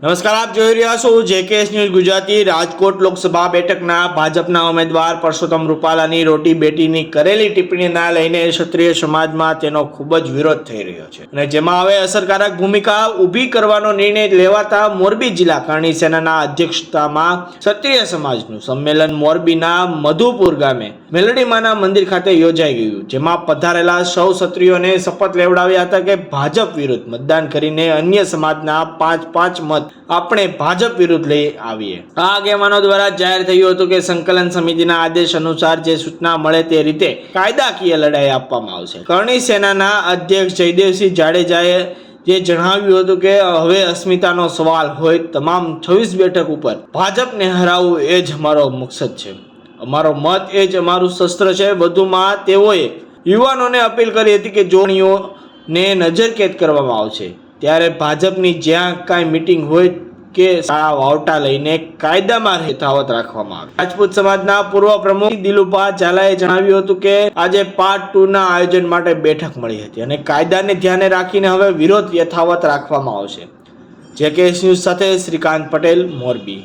નમસ્કાર, આપ જોઈ રહ્યા છો જેકેએસ ન્યૂઝ ગુજરાતી। રાજકોટ લોકસભા બેઠકના ભાજપના ઉમેદવાર પરસોત્તમ રૂપાલાની રોટી બેટીની કરેલી ટિપ્પણીના લઈને ક્ષત્રિય સમાજમાં તેનો ખૂબ જ વિરોધ થઈ રહ્યો છે અને જેમાં હવે અસરકારક ભૂમિકા ઊભી કરવાનો નિર્ણય લેવાતા મોરબી જિલ્લા કરણી સેનાના અધ્યક્ષતામાં ક્ષત્રિય સમાજનું સંમેલન મોરબીના મધુપુર ગામે મેલડીમાના મંદિર ખાતે યોજાઈ ગયું, જેમાં પધારેલા સૌ ક્ષત્રિયોને શપથ લેવડાવ્યા હતા કે ભાજપ વિરુદ્ધ મતદાન કરીને અન્ય સમાજના 5-5 મત આપણે ભાજપ વિરુદ્ધ લઈ આવીએ। આ આગેવાનો દ્વારા જાહેર થયું હતું કે સંકલન સમિતિના આદેશ અનુસાર જે સૂચના મળે તે રીતે કાયદાકીય લડાઈ આપવામાં આવશે। કરણી સેનાના અધ્યક્ષ જયદેવસિંહ જાડેજાએ જે જણાવ્યું હતું કે હવે અસ્મિતાનો સવાલ હોય, તમામ 26 બેઠક ઉપર ભાજપને હરાવવું એ જ અમારો મકસદ છે, અમારો મત એ જ અમારું શસ્ત્ર છે। વધુમાં તેઓએ યુવાનોને અપીલ કરી હતી કે જોડીઓને નજરકેદ કરવામાં આવશે ત્યારે ભાજપની જ્યાં કાંઈ મીટિંગ હોય કે શાળા વાવટા લઈને કાયદામાં યથાવત રાખવામાં આવે। રાજપૂત સમાજના પૂર્વ પ્રમુખ દિલુભા ઝાલાએ જણાવ્યું હતું કે આજે પાર્ટ 2 ના આયોજન માટે બેઠક મળી હતી અને કાયદાને ધ્યાને રાખીને હવે વિરોધ યથાવત રાખવામાં આવશે। જેકેએસ ન્યૂઝ સાથે શ્રીકાંત પટેલ, મોરબી।